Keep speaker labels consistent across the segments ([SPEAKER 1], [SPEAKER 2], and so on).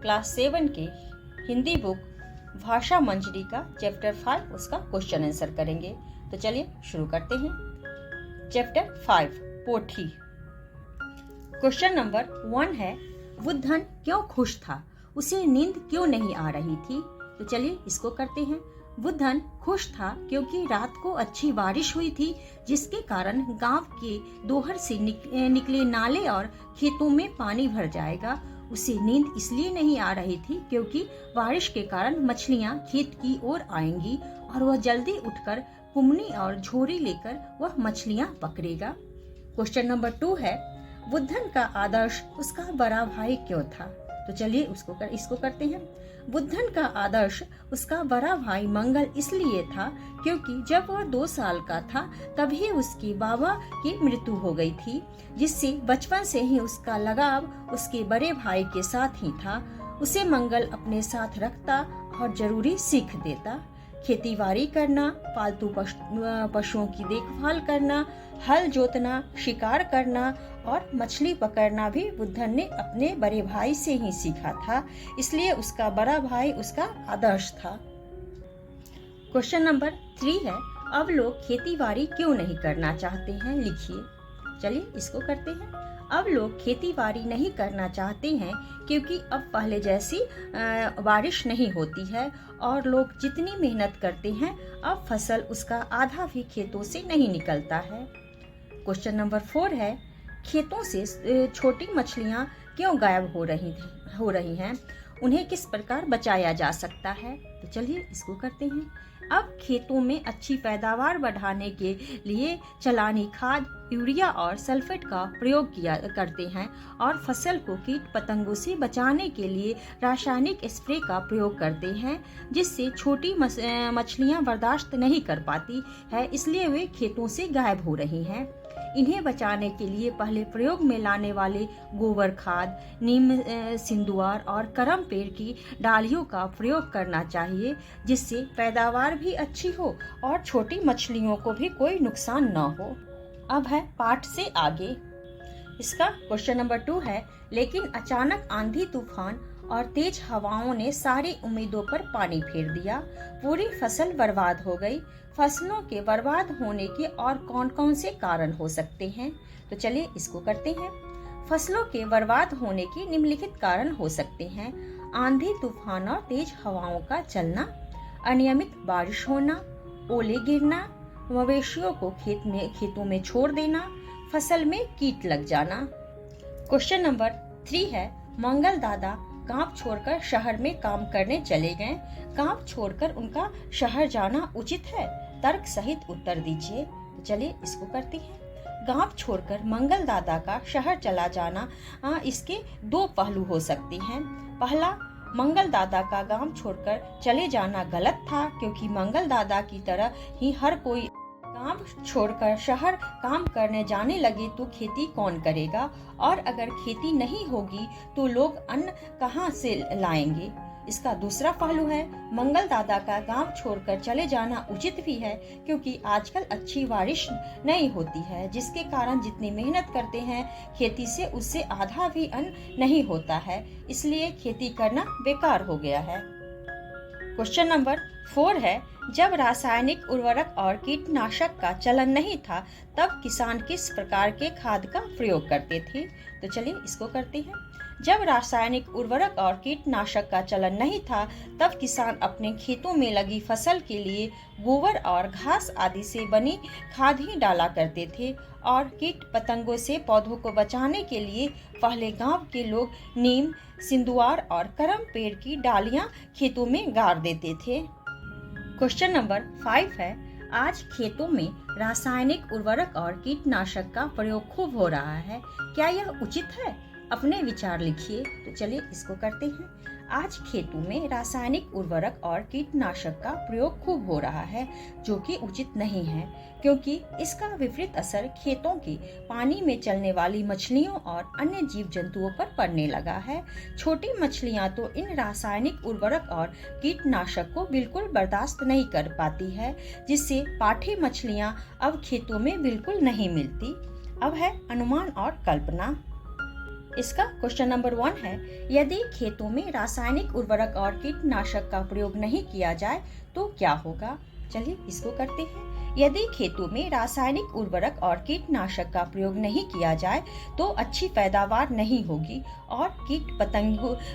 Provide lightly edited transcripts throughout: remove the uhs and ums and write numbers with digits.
[SPEAKER 1] Class 7 के Hindi book भाषा मंजरी का चैप्टर 5 उसका क्वेश्चन आंसर करेंगे। तो चलिए शुरू करते हैं। चैप्टर 5 पोथी। क्वेश्चन नंबर 1 है, बुद्धन क्यों खुश था? उसे नींद क्यों नहीं आ रही थी? तो चलिए इसको करते हैं। बुद्धन खुश था क्योंकि रात को अच्छी बारिश हुई थी, जिसके कारण गांव के दोहर से निकले नाले और खेतों में पानी भर जाएगा। उसे नींद इसलिए नहीं आ रही थी क्योंकि बारिश के कारण मछलियां खेत की ओर आएंगी और वह जल्दी उठकर कुमनी और झोरी लेकर वह मछलियां पकड़ेगा। क्वेश्चन नंबर 2 है, बुद्धन का आदर्श उसका बड़ा भाई क्यों था? तो चलिए इसको करते हैं। बुद्धन का आदर्श उसका बड़ा भाई मंगल इसलिए था क्योंकि जब वह 2 साल का था तभी उसके बाबा की मृत्यु हो गई थी, जिससे बचपन से ही उसका लगाव उसके बड़े भाई के साथ ही था। उसे मंगल अपने साथ रखता और जरूरी सीख देता। खेतीबाड़ी करना, पालतू पशुओं की देखभाल करना, हल जोतना, शिकार करना और मछली पकड़ना भी बुद्धन ने अपने बड़े भाई से ही सीखा था, इसलिए उसका बड़ा भाई उसका आदर्श था। क्वेश्चन नंबर 3 है, अब लोग खेतीबाड़ी क्यों नहीं करना चाहते हैं? लिखिए। चलिए इसको करते हैं। अब लोग खेतीबाड़ी नहीं करना चाहते हैं क्योंकि अब पहले जैसी बारिश नहीं होती है और लोग जितनी मेहनत करते हैं अब फसल उसका आधा भी खेतों से नहीं निकलता है। क्वेश्चन नंबर 4 है, खेतों से छोटी मछलियां क्यों गायब हो रही हैं? उन्हें किस प्रकार बचाया जा सकता है? तो चलिए इसको करते हैं। अब खेतों में अच्छी पैदावार बढ़ाने के लिए चलानी खाद, यूरिया और सल्फेट का प्रयोग करते हैं और फसल को कीट पतंगों से बचाने के लिए रासायनिक स्प्रे का प्रयोग करते हैं, जिससे छोटी मछलियां बर्दाश्त नहीं कर पाती है, इसलिए वे खेतों से गायब हो रही हैं। इन्हें बचाने के लिए पहले प्रयोग में लाने वाले गोबर खाद, नीम सिंदूर और करम पेड़ की डालियों का प्रयोग करना चाहिए, जिससे पैदावार भी अच्छी हो और छोटी मछलियों को भी कोई नुकसान न हो। अब है पाठ से आगे। इसका क्वेश्चन नंबर 2 है, लेकिन अचानक आंधी तूफान और तेज हवाओं ने सारी उम्मीदों पर पानी फेर दिया। पूरी फसल बर्बाद हो गई। फसलों के बर्बाद होने के और कौन-कौन से कारण हो सकते हैं? तो चलिए इसको करते हैं। फसलों के बर्बाद होने के निम्नलिखित कारण हो सकते हैं: आंधी तूफान और तेज हवाओं का चलना, अनियमित बारिश होना, ओले गिरना, मवेशियों को खेतों में छोड़ देना, फसल में कीट लग जाना। क्वेश्चन नंबर 3 है, मंगल दादा गांव छोड़कर शहर में काम करने चले गए। गांव छोड़कर उनका शहर जाना उचित है? तर्क सहित उत्तर दीजिए। तो चलिए इसको करते हैं। गांव छोड़कर मंगल दादा का शहर चला जाना, इसके 2 पहलू हो सकते हैं। पहला, मंगल दादा का गांव छोड़कर चले जाना गलत था क्योंकि मंगल दादा की तरह ही हर कोई गांव छोड़कर शहर काम करने जाने लगे तो खेती कौन करेगा, और अगर खेती नहीं होगी तो लोग अन्न कहां से लाएंगे। इसका दूसरा पहलू है, मंगल दादा का गांव छोड़कर चले जाना उचित भी है क्योंकि आजकल अच्छी बारिश नहीं होती है, जिसके कारण जितनी मेहनत करते हैं खेती से उससे आधा भी अन्न नहीं होता है, इसलिए खेती करना बेकार हो गया है। क्वेश्चन नंबर 4 है, जब रासायनिक उर्वरक और कीटनाशक का चलन नहीं था तब किसान किस प्रकार के खाद का प्रयोग करते थे? तो चलिए इसको करते हैं। जब रासायनिक उर्वरक और कीटनाशक का चलन नहीं था तब किसान अपने खेतों में लगी फसल के लिए गोबर और घास आदि से बनी खाद ही डाला करते थे और कीट पतंगों से पौधों को बचाने के लिए पहले गांव के लोग नीम, सिंदूर और करम पेड़ की डालियां खेतों में गाड़ देते थे। क्वेश्चन नंबर 5 है, आज खेतों में रासायनिक उर्वरक और कीटनाशक का प्रयोग खूब हो रहा है, क्या यह उचित है? अपने विचार लिखिए। तो चलिए इसको करते हैं। आज खेतों में रासायनिक उर्वरक और कीटनाशक का प्रयोग खूब हो रहा है, जो कि उचित नहीं है क्योंकि इसका विपरीत असर खेतों के पानी में चलने वाली मछलियों और अन्य जीव जंतुओं पर पड़ने लगा है। छोटी मछलियां तो इन रासायनिक उर्वरक और कीटनाशक को बिल्कुल बर्दाश्त नहीं कर पाती है, जिससे पाठी मछलियां अब खेतों में बिल्कुल नहीं मिलती। अब है अनुमान और कल्पना। इसका क्वेश्चन नंबर 1 है, यदि खेतों में रासायनिक उर्वरक और कीटनाशक का प्रयोग नहीं किया जाए तो क्या होगा? चलिए इसको करते हैं। यदि खेतों में रासायनिक उर्वरक और कीटनाशक का प्रयोग नहीं किया जाए तो अच्छी पैदावार नहीं होगी और कीट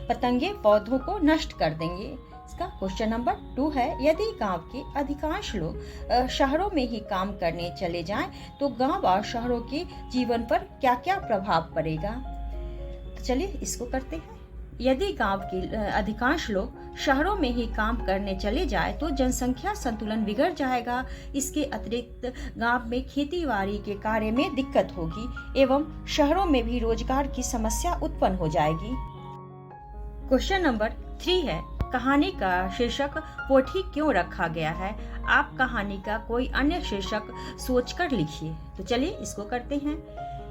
[SPEAKER 1] पतंगे पौधों को नष्ट कर देंगे। इसका क्वेश्चन नंबर 2 है, यदि गांव के अधिकांश लोग शहरों में ही काम करने चले जाएं तो गांव और शहरों के जीवन पर क्या क्या प्रभाव पड़ेगा? तो चलिए इसको करते हैं। यदि गांव के अधिकांश लोग शहरों में ही काम करने चले जाए तो जनसंख्या संतुलन बिगड़ जाएगा। इसके अतिरिक्त गांव में खेतीबाड़ी के कार्य में दिक्कत होगी एवं शहरों में भी रोजगार की समस्या उत्पन्न हो जाएगी। क्वेश्चन नंबर 3 है, कहानी का शीर्षक पोठी क्यों रखा गया है? आप कहानी का कोई अन्य शीर्षक सोचकर लिखिए। तो चलिए इसको करते हैं।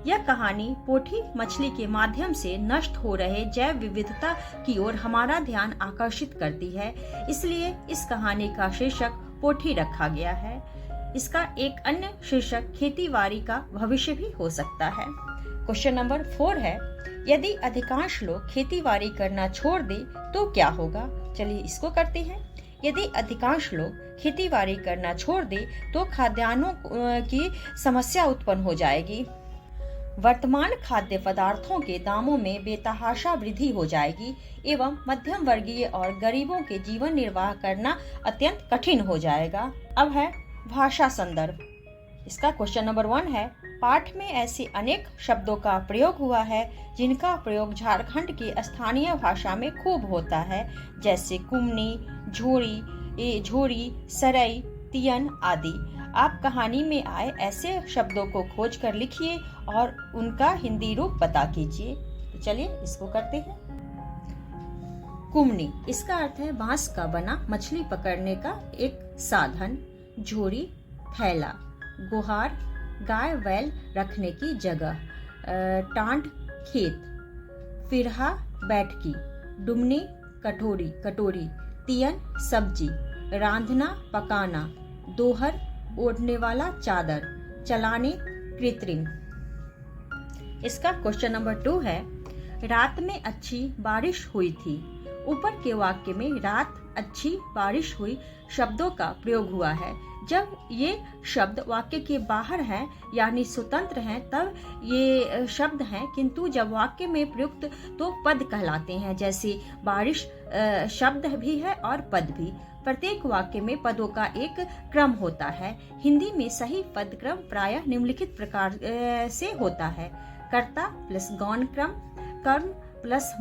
[SPEAKER 1] यह कहानी पोठी मछली के माध्यम से नष्ट हो रहे जैव विविधता की ओर हमारा ध्यान आकर्षित करती है, इसलिए इस कहानी का शीर्षक पोठी रखा गया है। इसका एक अन्य शीर्षक खेतीबाड़ी का भविष्य भी हो सकता है। क्वेश्चन नंबर 4 है, यदि अधिकांश लोग खेतीबाड़ी करना छोड़ दे तो क्या होगा? चलिए इसको करते हैं। यदि अधिकांश लोग खेतीबाड़ी करना छोड़ दे तो खाद्यान्नों की समस्या उत्पन्न हो जाएगी। वर्तमान खाद्य पदार्थों के दामों में बेतहाशा वृद्धि हो जाएगी एवं मध्यम वर्गीय और गरीबों के जीवन निर्वाह करना अत्यंत कठिन हो जाएगा। अब है भाषा संदर्भ। इसका क्वेश्चन नंबर 1 है, पाठ में ऐसे अनेक शब्दों का प्रयोग हुआ है जिनका प्रयोग झारखंड की स्थानीय भाषा में खूब होता है, जैसे कुमनी, झोरी, सरई, तियन आदि। आप कहानी में आए ऐसे शब्दों को खोज कर लिखिए और उनका हिंदी रूप पता कीजिए। तो चलिए इसको करते हैं। कुमनी, इसका अर्थ है बांस का बना मछली पकड़ने का एक साधन। झोरी, थैला। गुहार, गाय बैल रखने की जगह। टांड, खेत। फिरहा, बैठकी। डुमनी, कटोरी। तियन, सब्जी। रांधना, पकाना। दोहर, ओढ़ने वाला चादर। चलाने, कृत्रिम। इसका क्वेश्चन नंबर 2 है, रात में अच्छी बारिश हुई थी। ऊपर के वाक्य में रात अच्छी बारिश हुई शब्दों का प्रयोग हुआ है। जब ये शब्द वाक्य के बाहर हैं यानी स्वतंत्र हैं तब ये शब्द हैं, किंतु जब वाक्य में प्रयुक्त तो पद कहलाते हैं। जैसे बारिश शब्द भी है और पद भी। प्रत्येक वाक्य में पदों का एक क्रम होता है। हिंदी में सही पद क्रम प्रायः निम्नलिखित प्रकार से होता है: कर्ता प्लस गौण कर्म, कर्म प्लस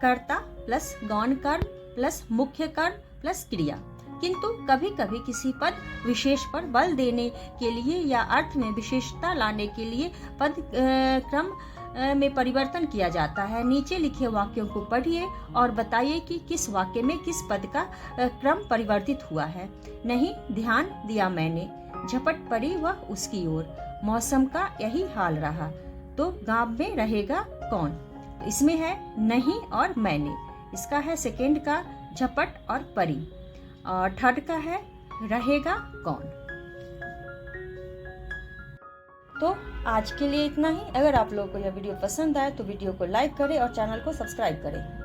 [SPEAKER 1] कर्ता प्लस गौण कर्म प्लस मुख्य कर्म प्लस क्रिया। किंतु कभी कभी किसी पद विशेष पर बल देने के लिए या अर्थ में विशेषता लाने के लिए पद क्रम में परिवर्तन किया जाता है। नीचे लिखे वाक्यों को पढ़िए और बताइए कि किस वाक्य में किस पद का क्रम परिवर्तित हुआ है। नहीं ध्यान दिया मैंने, झपट पड़ी वह उसकी ओर, मौसम का यही हाल रहा, तो गांव में रहेगा कौन? इसमें है नहीं और मैंने। इसका है सेकेंड का झपट और परी, और थर्ड का है रहेगा कौन। तो आज के लिए इतना ही। अगर आप लोगों को यह वीडियो पसंद आए तो वीडियो को लाइक करें और चैनल को सब्सक्राइब करें।